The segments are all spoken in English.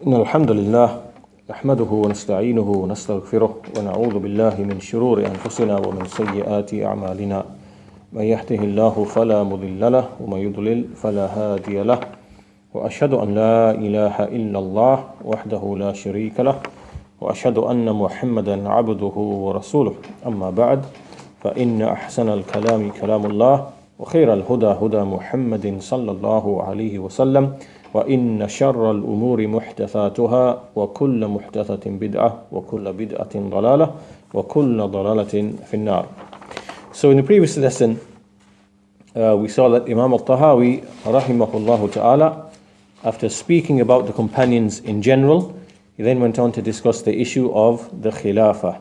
إن الحمد لله نحمده ونستعينه ونستغفره ونعوذ بالله من شرور أنفسنا ومن سيئات أعمالنا من يهده الله فلا مضل له ومن يضلل فلا هادي له وأشهد أن لا إله إلا الله وحده لا شريك له وأشهد أن محمدا عبده ورسوله أما بعد فإن أحسن الكلام كلام الله وخير الهدى هدى محمد صلى الله عليه وسلم وإن شر الأمور محدثاتها وكل محدثة بدعة وكل بدعة ضلالة وكل ضلالة في النار. So in the previous lesson we saw that Imam al-Tahaawiyyah rahimahullah ta'ala, after speaking about the companions in general, he then went on to discuss the issue of the Khilafah.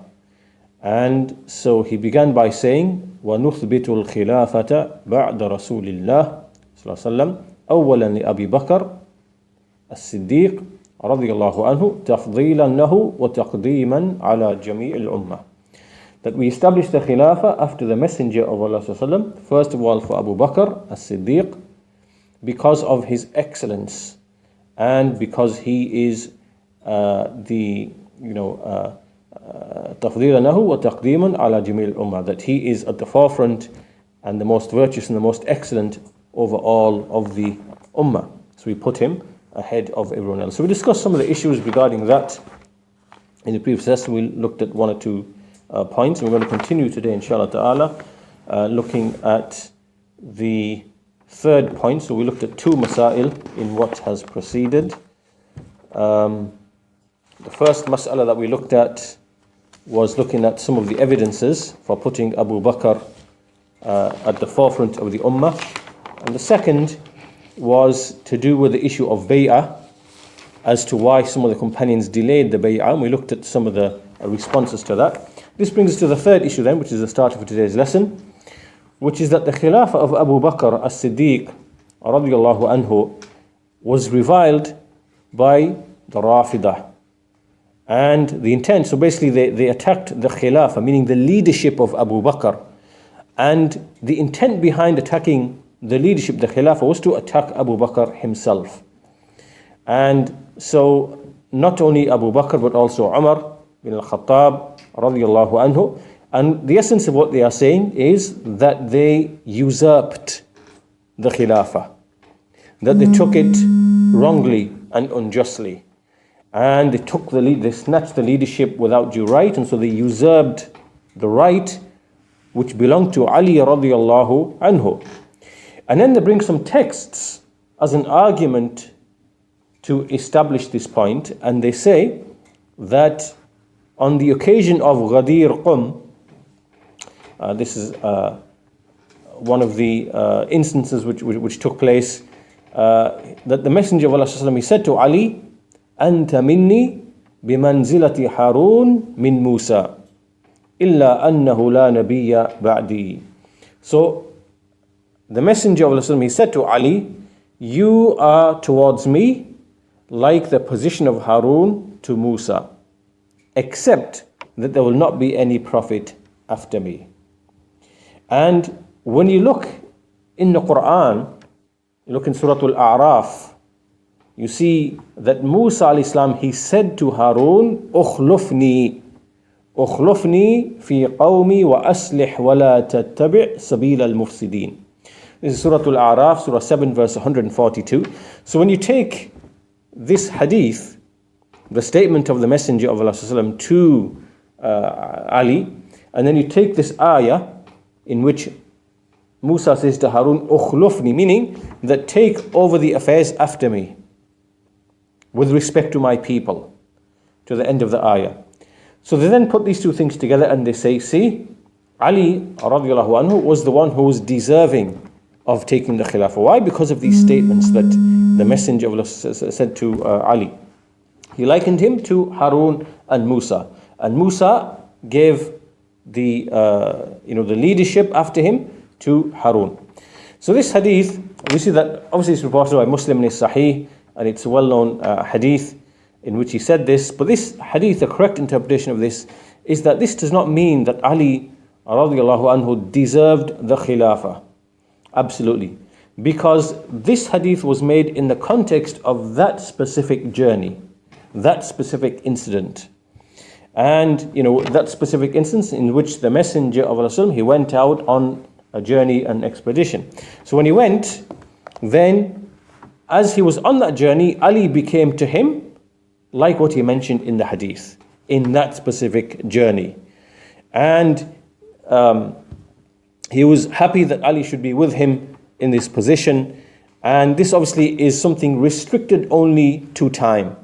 And so he began by saying وَنُثْبِتُ الْخِلَافَةَ بَعْدَ رَسُولِ اللَّهِ صلى الله عليه وسلم أولا لأبي بكر الصديق رضي الله عنه تفضيلا له وتقديما على جميع الأمة. That we establish the Khilafah after the Messenger of Allah صلى الله عليه وسلم, first of all for Abu Bakr as-Siddiq, because of his excellence and because he is تفضيلا له وتقديما على جميع الأمة, that he is at the forefront and the most virtuous and the most excellent over all of the Ummah. So we put him ahead of everyone else. So we discussed some of the issues regarding that in the previous lesson. We looked at one or two points, and we're going to continue today inshallah ta'ala looking at the third point. So we looked at two masail in what has preceded. The first mas'ala that we looked at was looking at some of the evidences for putting Abu Bakr at the forefront of the Ummah. And the second was to do with the issue of bay'ah, as to why some of the companions delayed the bay'ah, and we looked at some of the responses to that. This brings us to the third issue then, which is the start of today's lesson, which is that the Khilafah of Abu Bakr as-Siddiq radiyallahu anhu was reviled by the Rafidah. And the intent, so basically they attacked the Khilafah, meaning the leadership of Abu Bakr. And the intent behind attacking the leadership, the Khilafah, was to attack Abu Bakr himself. And so not only Abu Bakr but also Umar bin al-Khattab radiyallahu anhu. And the essence of what they are saying is that they usurped the Khilafah, that they took it wrongly and unjustly. And they snatched the leadership without due right, and so they usurped the right which belonged to Ali radiyallahu anhu. And then they bring some texts as an argument to establish this point, and they say that on the occasion of Ghadir Qum, this is one of the instances which took place, that the Messenger of Allah, he said to Ali, أنت مني بمنزلة هارون من موسى إلا أنه لا نبي بعدي. So the Messenger of Allah, he said to Ali, you are towards me like the position of Harun to Musa, except that there will not be any prophet after me. And when you look in the Quran, you look in Surah Al-A'raf, you see that Musa alayhi salam, he said to Harun, أخلفني في قومي وأصلح ولا تتبع سبيل المفسدين. This is Surah Al-A'raf, Surah 7, verse 142. So when you take this hadith, the statement of the Messenger of Allah to Ali, and then you take this ayah in which Musa says to Harun, أخلفني, meaning that take over the affairs after me, with respect to my people, to the end of the ayah. So they then put these two things together and they say, see, Ali radiallahu anhu was the one who was deserving of taking the Khilafah. Why? Because of these statements that the Messenger of Allah said to Ali. He likened him to Harun and Musa. And Musa gave the leadership after him to Harun. So this hadith, we see that obviously it's reported by Muslim in his Sahih, and it's a well-known hadith in which he said this. But this hadith, the correct interpretation of this, is that this does not mean that Ali radiallahu anhu deserved the Khilafah. Absolutely. Because this hadith was made in the context of that specific journey. that specific incident. And, that specific instance in which the Messenger of Allah, he went out on a journey, an expedition. So when he went, then as he was on that journey, Ali became to him like what he mentioned in the hadith, in that specific journey. And he was happy that Ali should be with him in this position. And this obviously is something restricted only to time.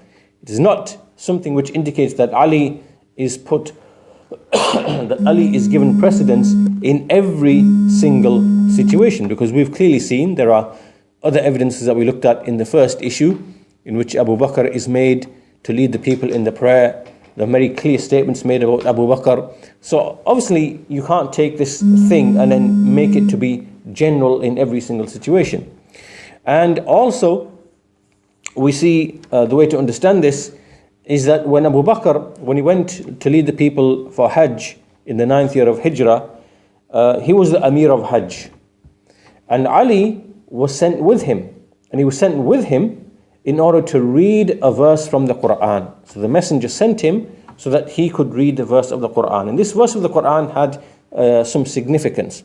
It is not something which indicates that Ali is that Ali is given precedence in every single situation, because we've clearly seen there are other evidences that we looked at in the first issue, in which Abu Bakr is made to lead the people in the prayer. There are very clear statements made about Abu Bakr. So obviously you can't take this thing and then make it to be general in every single situation. And also we see the way to understand this is that when Abu Bakr, when he went to lead the people for Hajj in the 9th year of Hijrah, he was the Amir of Hajj. And Ali was sent with him. And he was sent with him in order to read a verse from the Quran. So the messenger sent him so that he could read the verse of the Quran. And this verse of the Quran had some significance.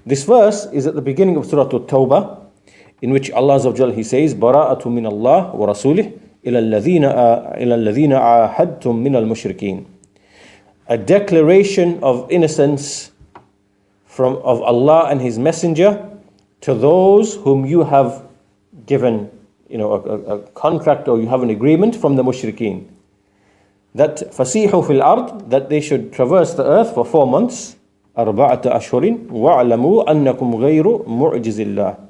This verse is at the beginning of Surah At-Tawbah, in which Allah Azza wa Jal, he says, "Bara'atu min Allah wa rasulih ila alladhina ahadtum min al-mushrikeen." A declaration of innocence of Allah and His Messenger to those whom you have given a contract, or you have an agreement from the mushrikeen, that fasihu fil ard, that they should traverse the earth for 4 months, arba'ata ashhurin wa'lamu annakum ghayru mu'jizillah,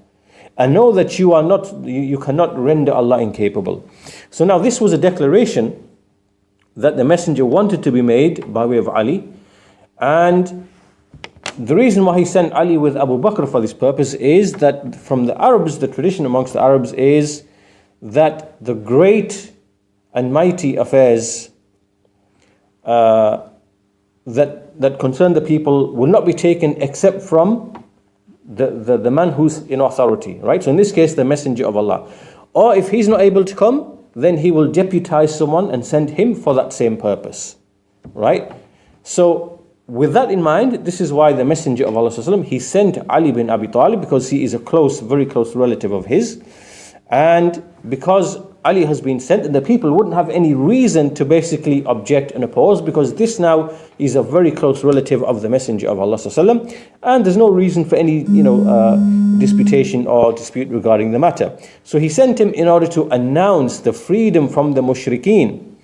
and know that you cannot render Allah incapable. So now this was a declaration that the messenger wanted to be made by way of Ali, and the reason why he sent Ali with Abu Bakr for this purpose is that from the Arabs, the tradition amongst the Arabs is that the great and mighty affairs that concern the people will not be taken except from the man who's in authority, right? So in this case, the Messenger of Allah. Or if he's not able to come, then he will deputize someone and send him for that same purpose, right? So with that in mind, this is why the Messenger of Allah, he sent Ali bin Abi Talib, because he is a very close relative of his. And because Ali has been sent, and the people wouldn't have any reason to basically object and oppose, because this now is a very close relative of the Messenger of Allah, and there's no reason for any disputation or dispute regarding the matter. So he sent him in order to announce the freedom from the mushrikeen,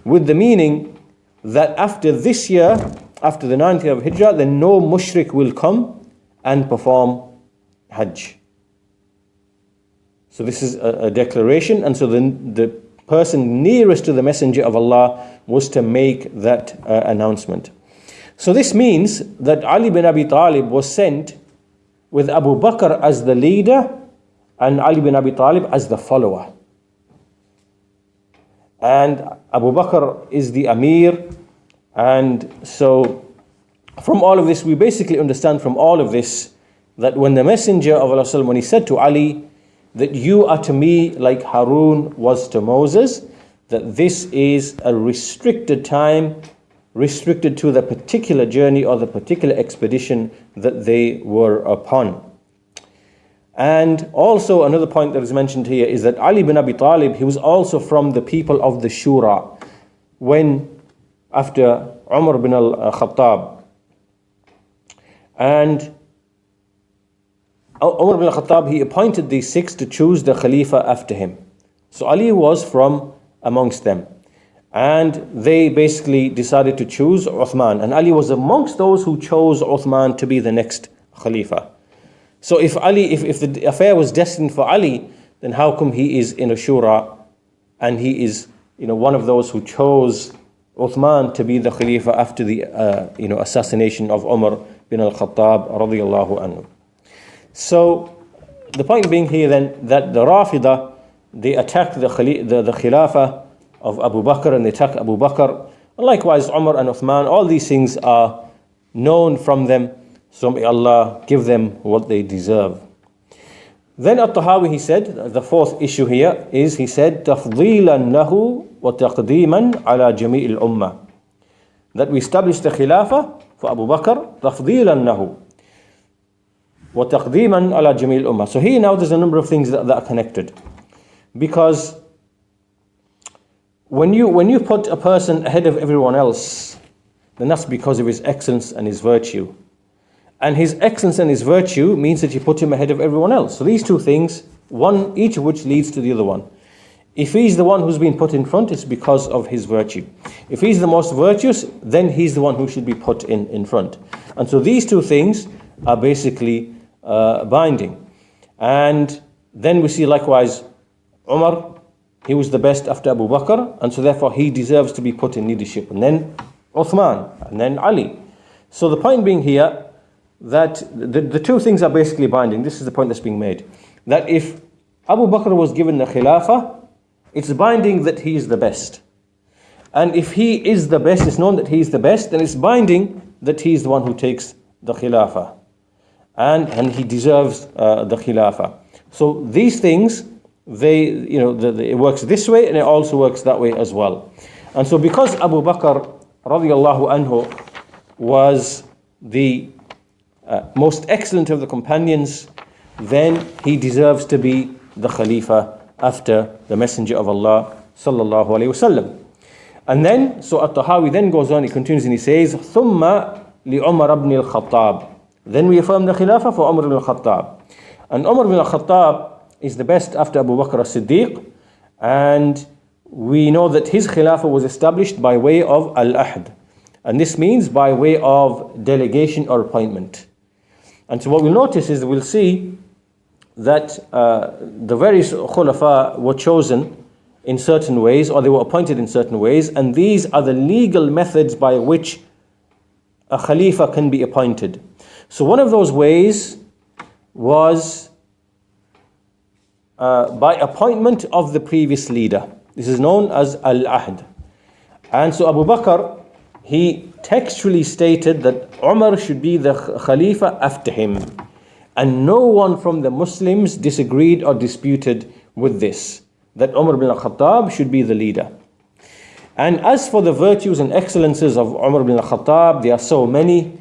with the meaning that after this year, after the 9th year of Hijrah, then no mushrik will come and perform Hajj. So this is a declaration, and so the person nearest to the Messenger of Allah was to make that announcement. So this means that Ali bin Abi Talib was sent with Abu Bakr as the leader and Ali bin Abi Talib as the follower. And Abu Bakr is the Amir. And so from all of this, we basically understand from all of this that when the Messenger of Allah, when he said to Ali that you are to me like Harun was to Moses, that this is a restricted time, restricted to the particular journey or the particular expedition that they were upon. And also another point that is mentioned here is that Ali bin Abi Talib, he was also from the people of the Shura. When after Umar bin al-Khattab, and Umar bin al-Khattab, he appointed these 6 to choose the Khalifa after him. So Ali was from amongst them. And they basically decided to choose Uthman. And Ali was amongst those who chose Uthman to be the next Khalifa. So if the affair was destined for Ali, then how come he is in a Shura and he is one of those who chose Uthman to be the Khalifa after the assassination of Umar bin al-Khattab radiyallahu anhu. So the point being here then that the Rafidah, they attack the Khilafah of Abu Bakr, and they attack Abu Bakr. And likewise Umar and Uthman, all these things are known from them. So may Allah give them what they deserve. Then At-Tahaawiyyah, he said, the 4th issue here is, he said, تَفْضِيلًا لَهُ وتقديما على جميع الأمة. That we establish the Khilafah for Abu Bakr تفضيلا له وتقديما على جميع الأمة. So here now there's a number of things that are connected, because when you put a person ahead of everyone else, then that's because of his excellence and his virtue. And his excellence and his virtue means that you put him ahead of everyone else. So these two things, one each of which leads to the other one. If he's the one who's been put in front, it's because of his virtue. If he's the most virtuous, then he's the one who should be put in front. And so these two things are basically binding. And then we see likewise Umar, he was the best after Abu Bakr, and so therefore he deserves to be put in leadership. And then Uthman, and then Ali. So the point being here, that the two things are basically binding. This is the point that's being made. That if Abu Bakr was given the Khilafah, it's binding that he is the best. And if he is the best, it's known that he is the best, then it's binding that he is the one who takes the Khilafah. And he deserves the Khilafah. So these things, it works this way and it also works that way as well. And so because Abu Bakr radiallahu anhu was the most excellent of the companions, then he deserves to be the Khalifa after the Messenger of Allah sallallahu alayhi wasallam. And then, so At-Tahawi then goes on, he continues and he says, ثُمَّ لِعُمَرَ بْنِ الْخَطَّابِ. Then we affirm the Khilafah for Umar ibn al-Khattab. And Umar ibn al-Khattab is the best after Abu Bakr as-Siddiq, and we know that his Khilafah was established by way of al-Ahd. And this means by way of delegation or appointment. And so what we'll notice is that we'll see that the various Khulafa were chosen in certain ways, or they were appointed in certain ways, and these are the legal methods by which a Khalifa can be appointed. So one of those ways was by appointment of the previous leader. This is known as Al-Ahd. And so Abu Bakr, he textually stated that Umar should be the Khalifa after him. And no one from the Muslims disagreed or disputed with this, that Umar ibn al-Khattab should be the leader. And as for the virtues and excellences of Umar ibn al-Khattab, there are so many,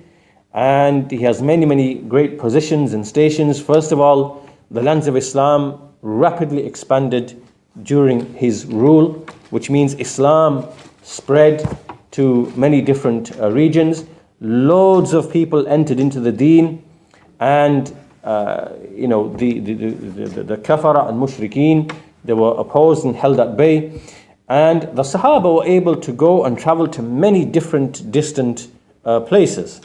and he has many great positions and stations. First of all, the lands of Islam rapidly expanded during his rule, which means Islam spread to many different regions. Loads of people entered into the deen, and the kafara and mushrikeen, they were opposed and held at bay. And the Sahaba were able to go and travel to many different distant places.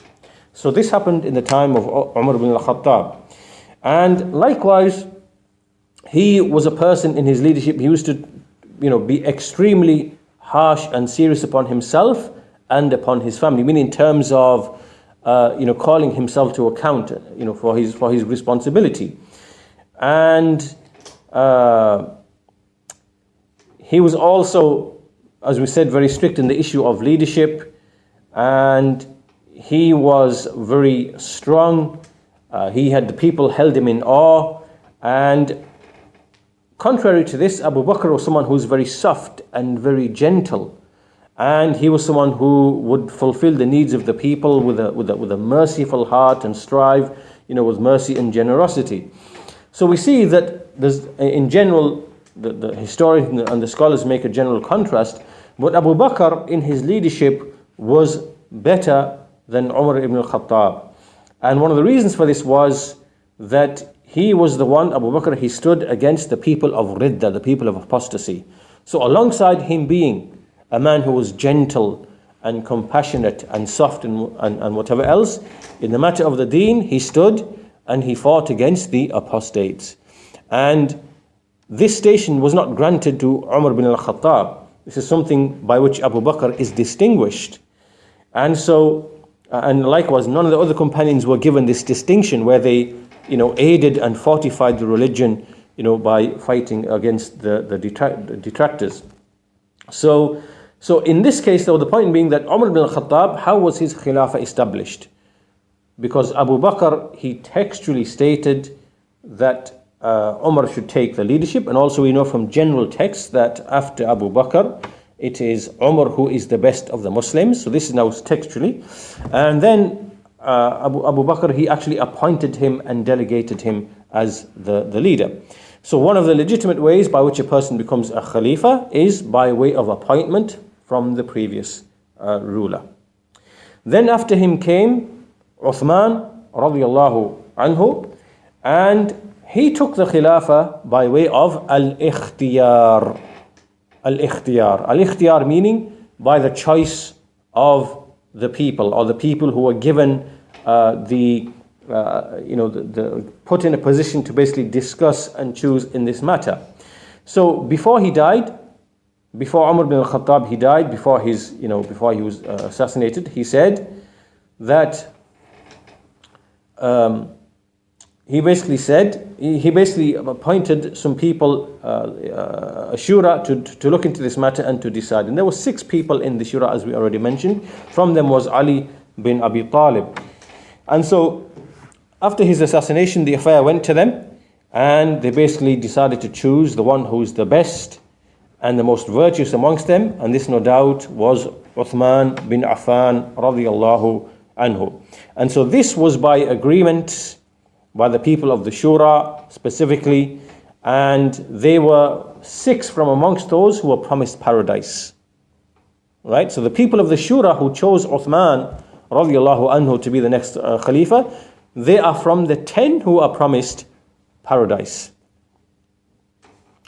So this happened in the time of Umar ibn al-Khattab. And likewise, he was a person in his leadership, he used to be extremely harsh and serious upon himself and upon his family, meaning in terms of calling himself to account for his responsibility. And he was also, as we said, very strict in the issue of leadership, and he was very strong. The people held him in awe. And contrary to this, Abu Bakr was someone who was very soft and very gentle, and he was someone who would fulfill the needs of the people with a merciful heart and strive, with mercy and generosity. So we see that there's, in general, the historians and the scholars make a general contrast, but Abu Bakr in his leadership was better than Umar ibn al-Khattab. And one of the reasons for this was that he was the one, Abu Bakr, he stood against the people of Ridda, the people of apostasy. So alongside him being a man who was gentle and compassionate and soft and whatever else, in the matter of the deen, he stood and he fought against the apostates. And this station was not granted to Umar bin al-Khattab. This is something by which Abu Bakr is distinguished. And so, and likewise, none of the other companions were given this distinction where they, aided and fortified the religion, by fighting against the detractors. So in this case, though, the point being that Umar bin al-Khattab, how was his Khilafah established? Because Abu Bakr, he textually stated that Umar should take the leadership, and also we know from general texts that after Abu Bakr, it is Umar who is the best of the Muslims. So this is now textually. And then Abu Bakr, he actually appointed him and delegated him as the leader. So one of the legitimate ways by which a person becomes a Khalifa is by way of appointment from the previous ruler. Then after him came Uthman radiyallahu anhu, and he took the Khilafah by way of al-ikhtiyar. Al-ikhtiyar. Al-ikhtiyar meaning by the choice of the people, or the people who were given put in a position to basically discuss and choose in this matter. So before he died, before Umar bin al-Khattab he died, before he was assassinated, he said that he basically appointed some people, a shura, to look into this matter and to decide. And there were 6 people in the shura, as we already mentioned. From them was Ali bin Abi Talib. And so after his assassination, the affair went to them, and they basically decided to choose the one who's the best and the most virtuous amongst them, and this no doubt was Uthman bin Affan radiyallahu anhu. And so this was by agreement by the people of the Shura specifically, and they were 6 from amongst those who were promised paradise. Right? So the people of the Shura who chose Uthman radiyallahu anhu to be the next Khalifa, they are from the 10 who are promised paradise.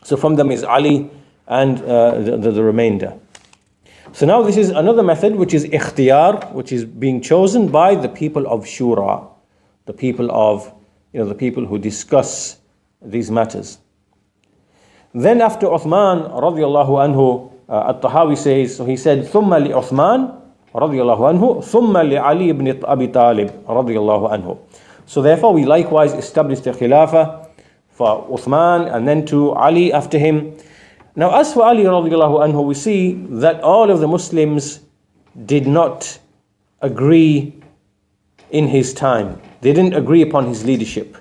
So from them is Ali and the remainder. So now this is another method, which is ikhtiyar, which is being chosen by the people of Shura, the people who discuss these matters. Then after Uthman radiyallahu anhu, At-Tahawi says, so he said, ثُمَّ لِعُثْمَانَ radiyallahu anhu, ثُمَّ لِعَلِي ibn Abi Talib radiyallahu anhu. So therefore we likewise established the Khilafah for Uthman and then to Ali after him. Now as for Ali radiyallahu anhu, we see that all of the Muslims did not agree in his time. They didn't agree upon his leadership,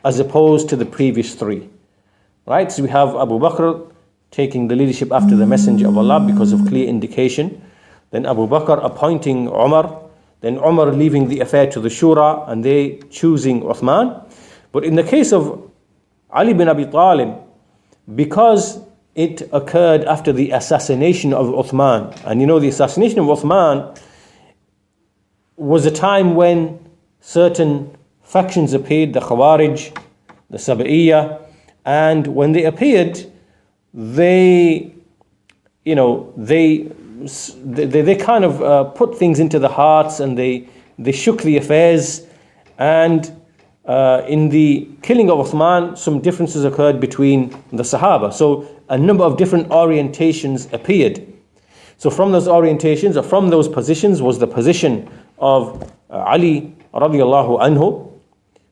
as opposed to the previous 3. Right? So we have Abu Bakr taking the leadership after the Messenger of Allah because of clear indication. Then Abu Bakr appointing Umar. Then Umar leaving the affair to the Shura and they choosing Uthman. But in the case of Ali bin Abi Talib, because it occurred after the assassination of Uthman, and the assassination of Uthman was a time when certain factions appeared, the Khawarij, the Sab'iyah, and when they appeared, they kind of put things into the hearts, and they shook the affairs, and in the killing of Uthman, some differences occurred between the Sahaba. So a number of different orientations appeared. So from those orientations, or from those positions, was the position of Ali radiyallahu anhu.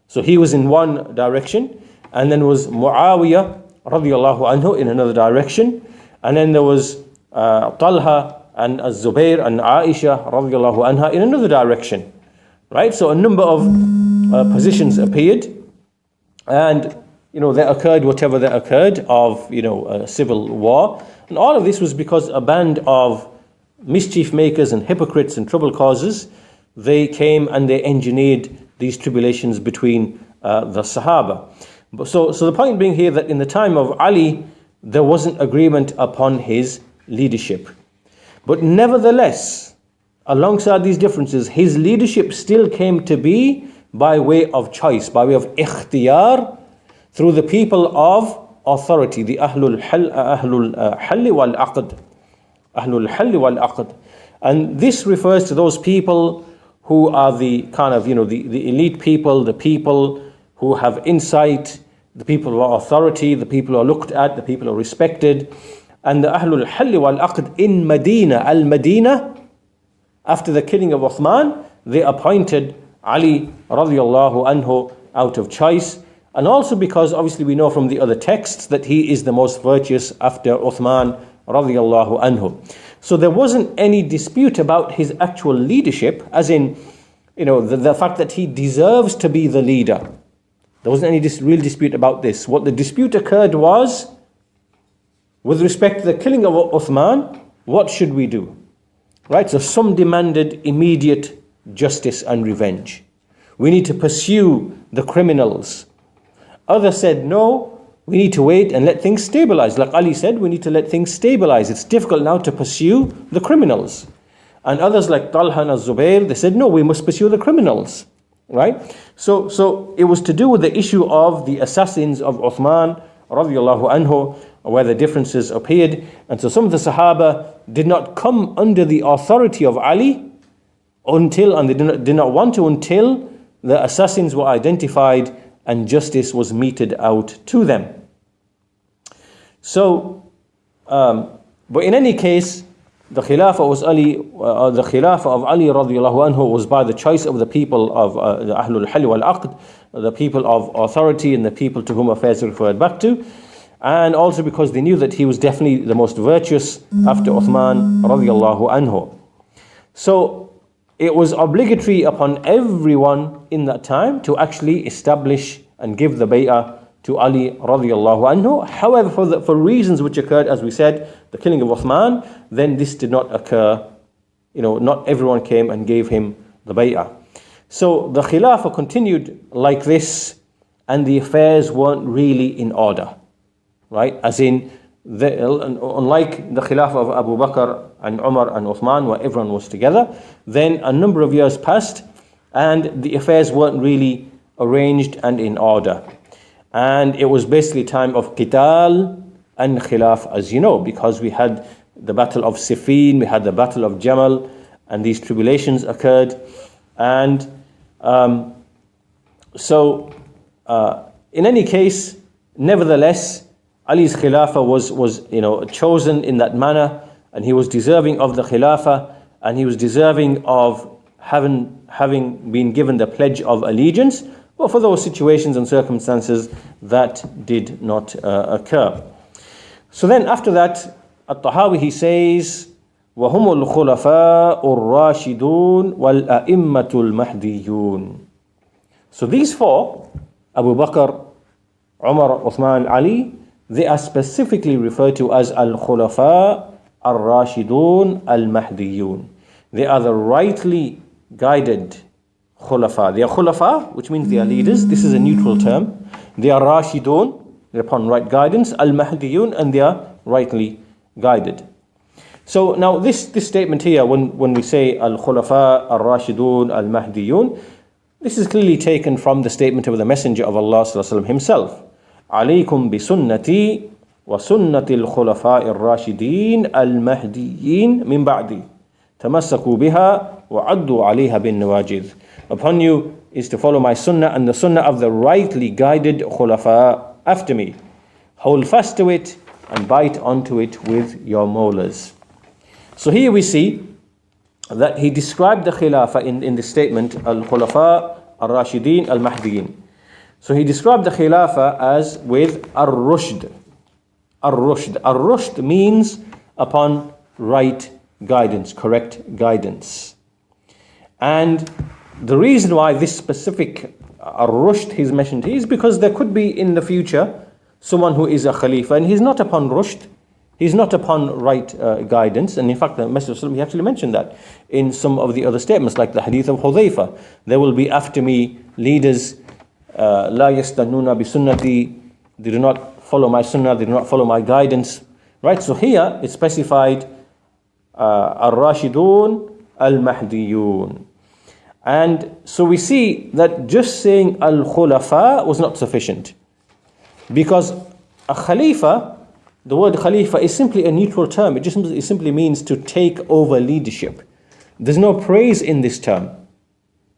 So he was in one direction, and then was Muawiyah radiyallahu anhu in another direction, and then there was Talha and Az-Zubair and Aisha radiyallahu anha in another direction. Right? So a number of positions appeared, and there occurred whatever there occurred of a civil war, and all of this was because a band of mischief makers and hypocrites and trouble causers, they came and they engineered these tribulations between the Sahaba. So the point being here that in the time of Ali, there wasn't agreement upon his leadership. But nevertheless, alongside these differences, his leadership still came to be by way of choice, by way of ikhtiyar, through the people of authority, the Ahlul Halli wal Aqd. Ahlul Halli wal Aqd. And this refers to those people who are the kind of, the elite people, the people who have insight, the people who are authority, the people who are looked at, the people who are respected. And the Ahlul Halli wal Aqd in Medina, Al-Madinah, after the killing of Uthman, they appointed Ali radiyallahu anhu out of choice. And also because obviously we know from the other texts that he is the most virtuous after Uthman radiyallahu anhu. So there wasn't any dispute about his actual leadership, as in, the fact that he deserves to be the leader. There wasn't any real dispute about this. What the dispute occurred was with respect to the killing of Uthman, what should we do? Right? So some demanded immediate justice and revenge. We need to pursue the criminals. Others said, no, we need to wait and let things stabilize. Like Ali said, we need to let things stabilize. It's difficult now to pursue the criminals. And others like Talha and Zubair, they said, no, we must pursue the criminals. Right? So it was to do with the issue of the assassins of Uthman radiallahu anhu, where the differences appeared. And so some of the Sahaba did not come under the authority of Ali until, and they did not want to until the assassins were identified and justice was meted out to them. So, but in any case, the Khilafah was the Khilafah of Ali radiallahu anhu was by the choice of the people of the Ahlul Hal wal Aqd, the people of authority and the people to whom affairs are referred back to, and also because they knew that he was definitely the most virtuous after Uthman radiallahu anhu. So it was obligatory upon everyone in that time to actually establish and give the bay'ah to Ali radiallahu anhu. However, for reasons which occurred, as we said, the killing of Uthman, then this did not occur. Not everyone came and gave him the bay'ah. So the Khilafah continued like this, and the affairs weren't really in order. Right? As in, unlike the Khilafah of Abu Bakr and Umar and Uthman, where everyone was together, then a number of years passed, and the affairs weren't really arranged and in order. And it was basically time of qital and khilaf, as you know, because we had the battle of Siffin, we had the battle of Jamal, and these tribulations occurred. And in any case, nevertheless, Ali's khilafah was chosen in that manner, and he was deserving of the khilafah, and he was deserving of having been given the pledge of allegiance. But for those situations and circumstances, that did not occur. So then after that, At-Tahaawiyyah, he says, وَهُمُ الْخُلَفَاءُ الرَّاشِدُونَ وَالْأَئِمَّةُ الْمَهْدِيُّونَ. So these four, Abu Bakr, Umar, Uthman, Ali, they are specifically referred to as Al-Khulafa Ar-Rashidun Al-Mahdiyyun. They are the rightly guided Khulafa. They are Khulafa, which means they are leaders. This is a neutral term. They are Rashidun, they're upon right guidance, Al-Mahdiyyun, and they are rightly guided. So now this statement here, when we say Al-Khulafa Ar-Rashidun Al-Mahdiyyun, this is clearly taken from the statement of the Messenger of Allah himself. عليكم بسنتي وسنة الخلفاء الراشدين المهديين من بعدي تمسكوا بها وعضوا عليها بالنواجذ. Upon you is to follow my sunnah and the sunnah of the rightly guided khulafa after me. Hold fast to it and bite onto it with your molars. So here we see that he described the khilafah in the statement al-khulafa ar-rashidin al-mahdiyin. So he described the khilafah as with ar-rushd. Ar-rushd. Ar-rushd means upon right guidance, correct guidance. And the reason why this specific ar-rushd he's mentioned is because there could be in the future someone who is a khalifa and he's not upon rushd, he's not upon right guidance. And in fact, the Messenger he actually mentioned that in some of the other statements, like the hadith of Hudhayfa. There will be after me leaders, la yastannuna bi sunnati, they do not follow my sunnah, they do not follow my guidance. Right? So here it's specified ar-rashidun al-mahdiyun. And so we see that just saying al-khulafa was not sufficient, because a khalifa, the word khalifa is simply a neutral term. It simply means to take over leadership. There's no praise in this term.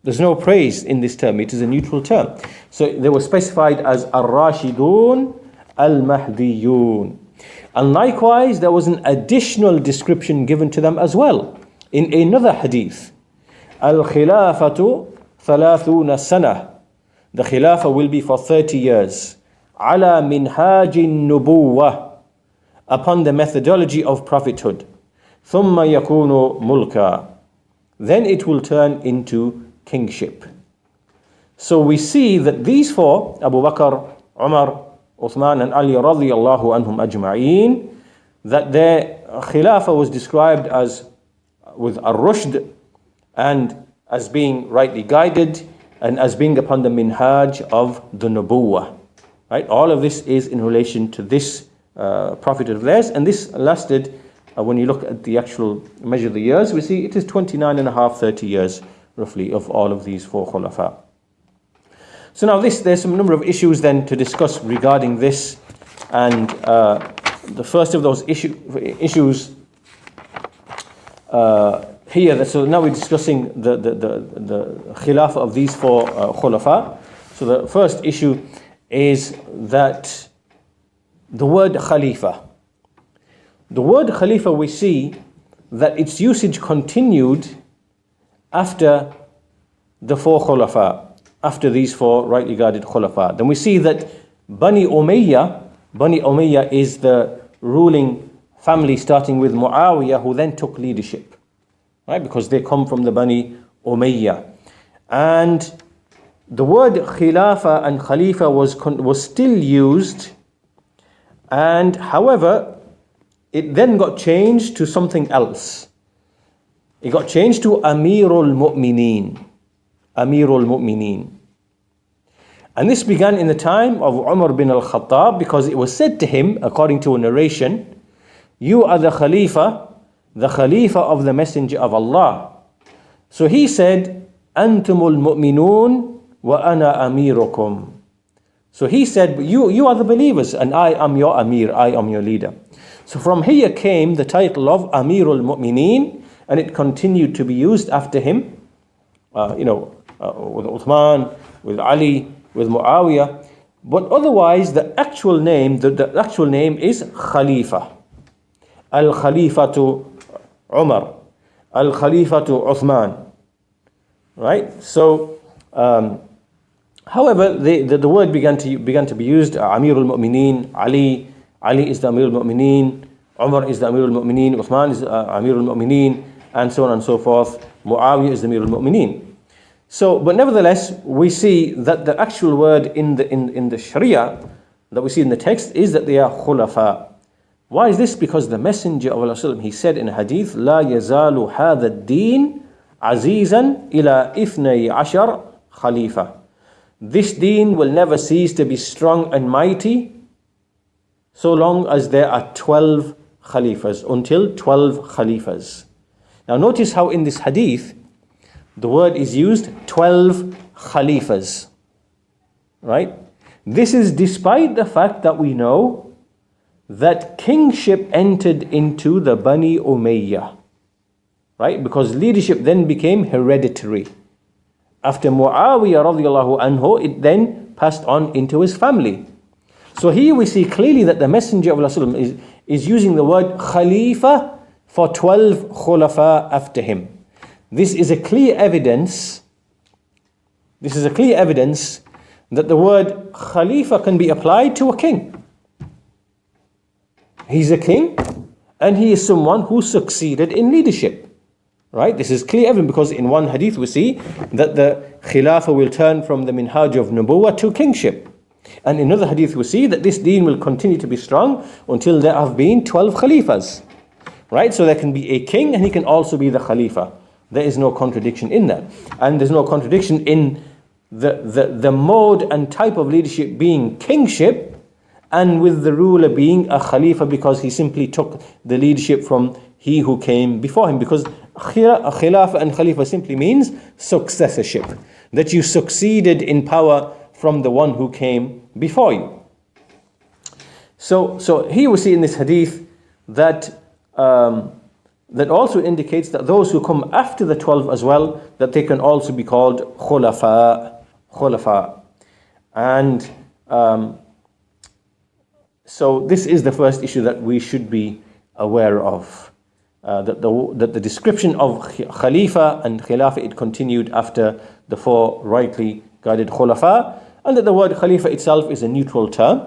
There's no praise in this term. It is a neutral term. So they were specified as ar-rashidun al-mahdiyun. And likewise, there was an additional description given to them as well in another hadith. Al-khilafatu thalathuna sana. The khilafah will be for 30 years. Ala minhajin nubuwah. Upon the methodology of prophethood. Thumma yakunu mulka. Then it will turn into kingship. So we see that these four, Abu Bakr, Umar, Uthman and Ali radiyallahu anhum ajma'een, that their khilafah was described as with ar-rushd, and as being rightly guided, and as being upon the minhaj of the nubuwah. Right? All of this is in relation to this prophet of theirs, and this lasted, when you look at the actual measure of the years, we see it is 29 and a half, 30 years roughly of all of these four khulafa. So now there's some number of issues then to discuss regarding this, and the first of those issues here. So now we're discussing the khilafah of these four khulafa. So the first issue is that the word khalifa. The word khalifa, we see that its usage continued after the four khulafa, after these four rightly guided khulafa. Then we see that Bani Umayyah is the ruling family, starting with Muawiyah, who then took leadership, right? Because they come from the Bani Umayyah. And the word khilafa and khalifa was still used, and however, it then got changed to something else. It got changed to Amirul Mu'mineen. Amirul Mu'mineen. And this began in the time of Umar bin al-Khattab, because it was said to him, according to a narration, you are the Khalifa of the Messenger of Allah. So he said, Antumul Mu'minun wa ana amirukum. So he said, you are the believers, and I am your Amir, I am your leader. So from here came the title of Amirul Mu'mineen, and it continued to be used after him, with Uthman, with Ali, with Muawiyah. But otherwise, the actual name is Khalifa. Al-Khalifatu Umar, Al-Khalifatu Uthman. Right? So, however, the word began to be used. Amirul Mu'mineen, Ali is the Amirul Mu'mineen, Umar is the Amirul Mu'mineen, Uthman is Amirul Mu'mineen, and so on and so forth. Muawiyah is the Amirul Mu'mineen. So, but nevertheless, we see that the actual word in the Sharia that we see in the text is that they are khulafa. Why is this? Because the Messenger of Allah, he said in a hadith, لا يزال هذا الدين عزيزا إلى 12 خليفة. This deen will never cease to be strong and mighty so long as there are 12 khalifas, until 12 khalifas. Now notice how in this hadith, the word is used 12 khalifas, right? This is despite the fact that we know that kingship entered into the Bani Umayyah, right? Because leadership then became hereditary. After Muawiyah radiallahu anhu, it then passed on into his family. So here we see clearly that the Messenger of Allah is using the word Khalifa for 12 khulafa after him. This is a clear evidence that the word Khalifa can be applied to a king. He's a king, and he is someone who succeeded in leadership. Right? This is clear evidence, because in one hadith we see that the Khilafah will turn from the minhaj of Nubuwah to kingship. And in another hadith we see that this deen will continue to be strong until there have been 12 Khalifas. Right? So there can be a king, and he can also be the Khalifa. There is no contradiction in that. And there's no contradiction in the mode and type of leadership being kingship, and with the ruler being a Khalifa, because he simply took the leadership from he who came before him. Because Khilafah and Khalifa simply means successorship, that you succeeded in power from the one who came before you. So here we see in this hadith that also indicates that those who come after the 12 as well, that they can also be called khulafa. And so this is the first issue that we should be aware of. That the description of Khalifa and Khilafah, it continued after the four rightly guided Khulafa, and that the word Khalifa itself is a neutral term.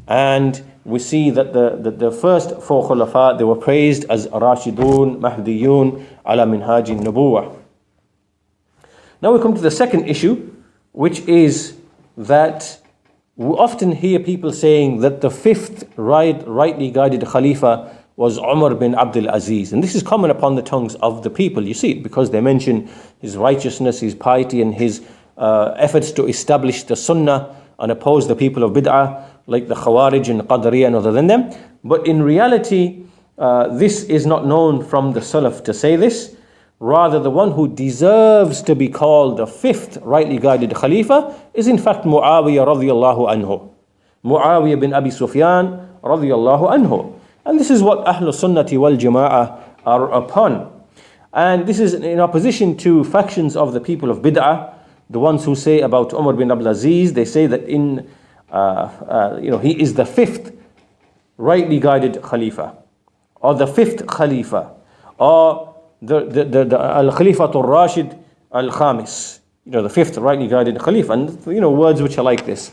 And we see that the first four Khulafa, they were praised as Rashidun, Mahdiyun, ala minhajin Nubuwah. Now we come to the second issue, which is that we often hear people saying that the fifth rightly guided Khalifa was Umar bin Abdul Aziz. And this is common upon the tongues of the people. You see it because they mention his righteousness, his piety, and his efforts to establish the sunnah and oppose the people of bid'ah, like the Khawarij and Qadariyah and other than them. But in reality, this is not known from the Salaf to say this. Rather, the one who deserves to be called the fifth rightly guided Khalifa is in fact Muawiyah radiyallahu anhu. Muawiyah bin Abi Sufyan radiyallahu anhu. And this is what Ahlul Sunnati wal Jama'ah are upon. And this is in opposition to factions of the people of bid'ah, the ones who say about Umar bin Abdul Aziz, they say that he is the fifth rightly guided Khalifa, or the fifth Khalifa, or the Al-Khalifatul Rashid Al-Khamis, the fifth rightly guided Khalifa, and words which are like this.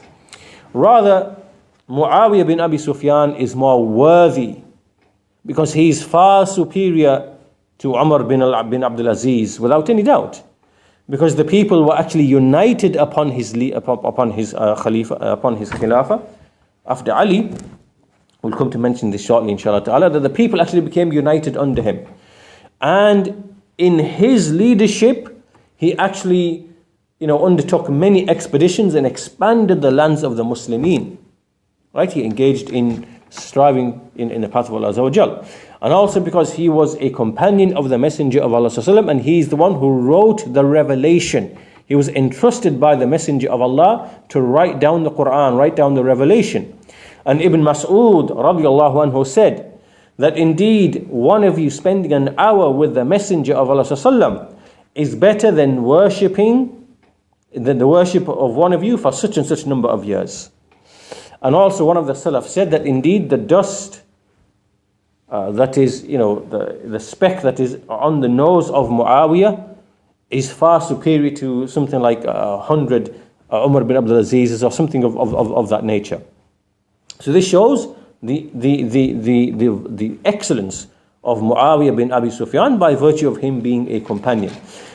Rather, Muawiyah bin Abi Sufyan is more worthy because he is far superior to Umar bin Abdul Aziz, without any doubt, because the people were actually united upon his Khilafah after Ali. We'll come to mention this shortly, inshallah ta'ala, that the people actually became united under him. And in his leadership, he actually, undertook many expeditions and expanded the lands of the Muslimin. Right? He engaged in striving in the path of Allah Azza wa Jal. And also because he was a companion of the Messenger of Allah Sallallahu Alaihi Wasallam, and he is the one who wrote the revelation. He was entrusted by the Messenger of Allah to write down the Quran, write down the revelation. And Ibn Mas'ud radiallahu anhu said that indeed one of you spending an hour with the Messenger of Allah sallallahu is better than the worship of one of you for such and such number of years. And also one of the Salaf said that indeed the dust that is, the speck that is on the nose of Muawiyah is far superior to something like 100 Umar bin Abdul Aziz or something of that nature. So this shows the excellence of Muawiyah bin Abi Sufyan by virtue of him being a companion.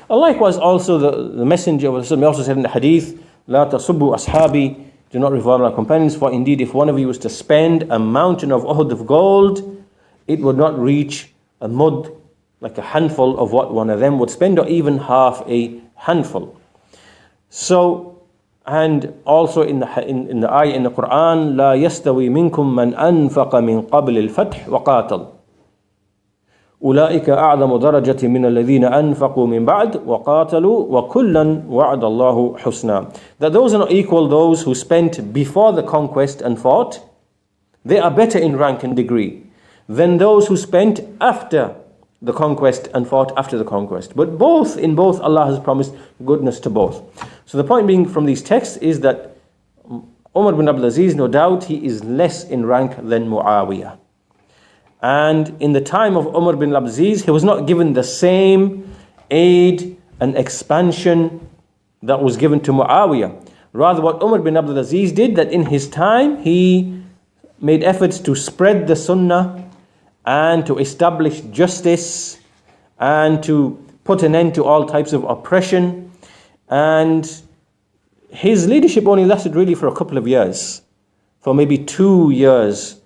Likewise, also the Messenger of Allah also said in the hadith, "La tasubbu ashabi," do not revile our companions, for indeed if one of you was to spend a mountain of Uhud of gold, it would not reach a mud, like a handful of what one of them would spend, or even half a handful. So, and also in the ayah in the Quran, لا يستوي منكم من أنفق من قبل الفتح وقاتل أولئك أعظم درجة من الذين أنفقوا من بعد وقاتلوا وكلا وعد الله حسنا. That those are not equal those who spent before the conquest and fought. They are better in rank and degree than those who spent after the conquest and fought after the conquest. But in both Allah has promised goodness to both. So the point being from these texts is that Umar bin Abdul Aziz, no doubt, he is less in rank than Muawiyah. And in the time of Umar bin Abdul Aziz, he was not given the same aid and expansion that was given to Muawiyah. Rather, what Umar bin Abdul Aziz did, that in his time, he made efforts to spread the sunnah and to establish justice and to put an end to all types of oppression. And his leadership only lasted really for a couple of years, for maybe 2 years.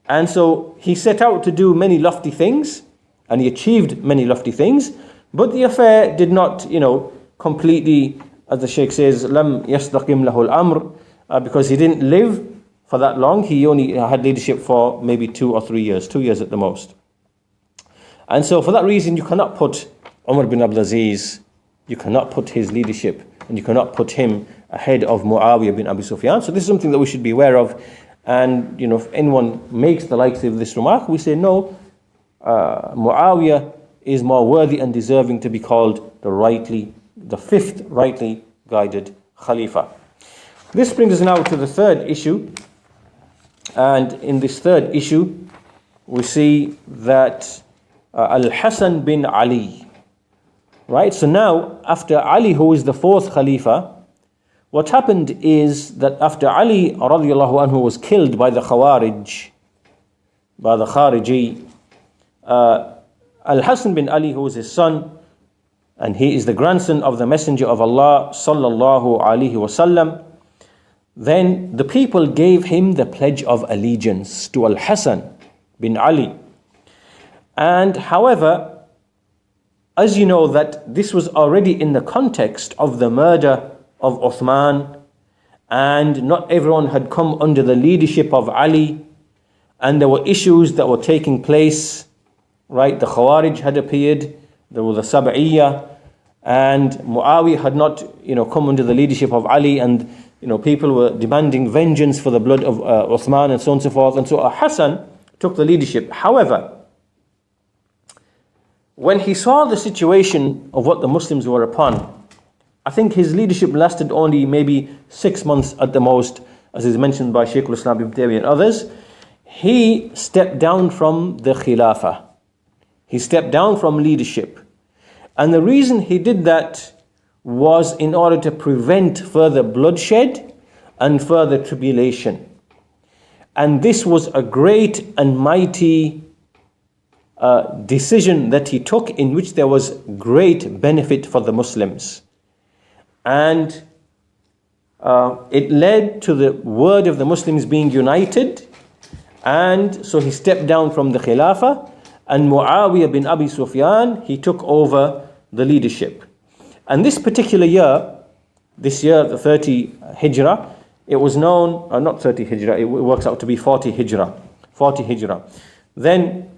And so he set out to do many lofty things, and he achieved many lofty things, but the affair did not, completely, as the Shaykh says, lam yastaqim lahu al-amr, because he didn't live for that long. He only had leadership for maybe 2 or 3 years, 2 years at the most. And so for that reason, you cannot put Umar bin Abdul Aziz, you cannot put his leadership, and you cannot put him ahead of Muawiyah bin Abi Sufyan. So this is something that we should be aware of. And if anyone makes the likes of this remark, we say no, Muawiyah is more worthy and deserving to be called the fifth rightly guided Khalifa. This brings us now to the third issue. And in this third issue, we see that Al-Hasan bin Ali. Right? So now, after Ali, who is the fourth Khalifa, what happened is that after Ali radiallahu anhu was killed by the Khawarij, by the Khariji, Al-Hasan bin Ali, who was his son, and he is the grandson of the Messenger of Allah sallallahu alaihi wasallam, then the people gave him the pledge of allegiance to Al-Hasan bin Ali. And however, as you know, that this was already in the context of the murder of Uthman, and not everyone had come under the leadership of Ali, and there were issues that were taking place, right? The Khawarij had appeared, there was the Sab'iyya, and Muawiyah had not, come under the leadership of Ali, and people were demanding vengeance for the blood of Uthman and so on and so forth. And so Hassan took the leadership. However, when he saw the situation of what the Muslims were upon, I think his leadership lasted only maybe 6 months at the most, as is mentioned by Shaykh al-Islam ibn Taymiyyah and others. He stepped down from the Khilafah. He stepped down from leadership. And the reason he did that was in order to prevent further bloodshed and further tribulation. And this was a great and mighty decision that he took, in which there was great benefit for the Muslims. And it led to the word of the Muslims being united. And so he stepped down from the Khilafah, and Muawiyah bin Abi Sufyan, he took over the leadership. And this particular year, this year, the 30 Hijrah, it was known, not 30 Hijrah, it works out to be 40 Hijrah. 40 Hijrah. Then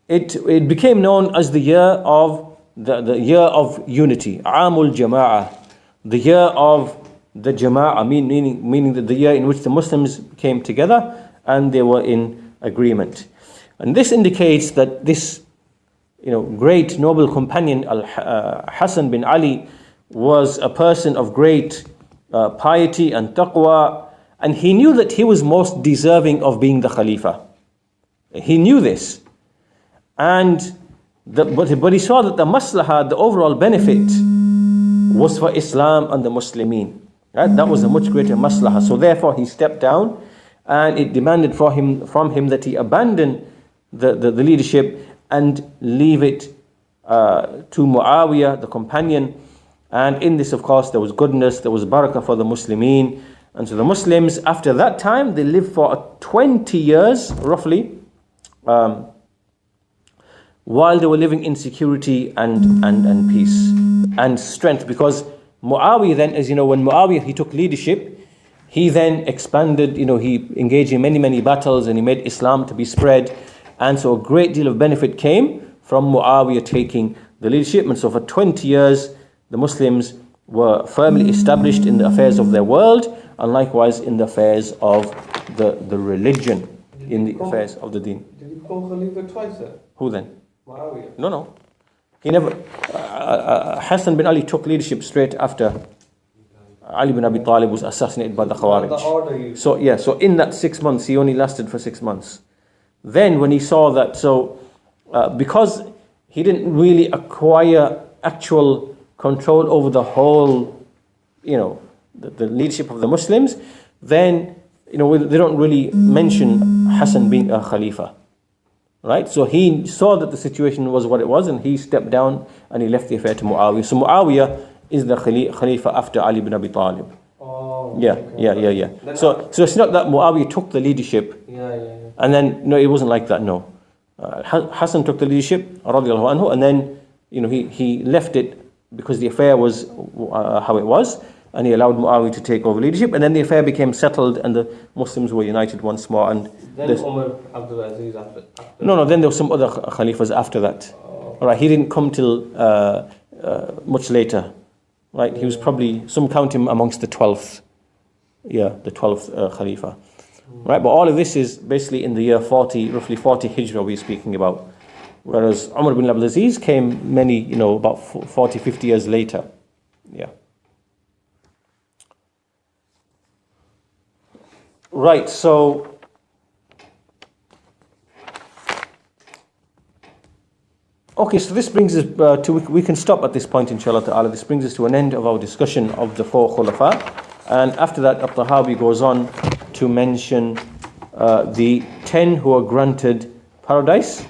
it became known as the year of the year of unity, Amul Jama'ah, the year of the Jama'ah, meaning that the year in which the Muslims came together and they were in agreement. And this indicates that this great noble companion Hassan bin Ali was a person of great piety and taqwa, and he knew that he was most deserving of being the Khalifa. He knew this, but he saw that the maslahah, the overall benefit, was for Islam and the Muslimin. Right? That was a much greater maslahah. So therefore he stepped down, and it demanded from him that he abandon the leadership and leave it to Muawiyah, the companion. And in this, of course, there was goodness, there was barakah for the Muslimin. And so the Muslims, after that time, they lived for 20 years, roughly, while they were living in security and peace and strength. Because Muawiyah then, as you know, when Muawiyah, he took leadership, he then expanded, he engaged in many battles, and he made Islam to be spread. And so a great deal of benefit came from Muawiyah taking the leadership. And so for 20 years, the Muslims were firmly established in the affairs of their world, and likewise in the affairs of the religion, in the affairs of the deen. Did he become Khalifa twice then? Who then? Muawiyah. No. He never. Hassan bin Ali took leadership straight after Ali bin Abi Talib was assassinated by the Khawarij. So in that 6 months, he only lasted for 6 months. Then when he saw that, because he didn't really acquire actual control over the whole, the leadership of the Muslims, then, they don't really mention Hassan being a Khalifa. Right? So he saw that the situation was what it was, and he stepped down and he left the affair to Muawiyah. So Muawiyah is the Khalifa after Ali bin Abi Talib. Oh, yeah. Okay. So it's not that Muawiyah took the leadership. Yeah. And then, no, it wasn't like that, no. Hassan took the leadership, radiallahu anhu, and then, he left it because the affair was how it was, and he allowed Muawiyah to take over leadership, and then the affair became settled, and the Muslims were united once more. And then Umar Abdul Aziz after. No, then there were some other Khalifas after that. Oh. All right, he didn't come till much later. Right, he was probably, some count him amongst the 12th. Yeah, the 12th Khalifa. Right, but all of this is basically in the year 40, roughly 40 Hijrah we're speaking about. Whereas Umar bin Abdul Aziz came about 40, 50 years later. Yeah. Right, so okay, so this brings us to, we can stop at this point, inshallah ta'ala. This brings us to an end of our discussion of the 4 Khulafa. And after that, At-Tahawi goes on to mention the 10 who are granted paradise.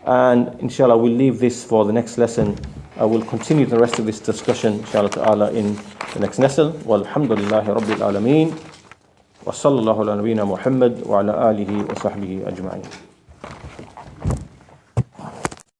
And inshallah, we'll leave this for the next lesson. We'll continue the rest of this discussion, inshallah ta'ala, in the next lesson. Walhamdulillahi Rabbil Alameen. وصلى الله على نبينا محمد وعلى آله وصحبه أجمعين.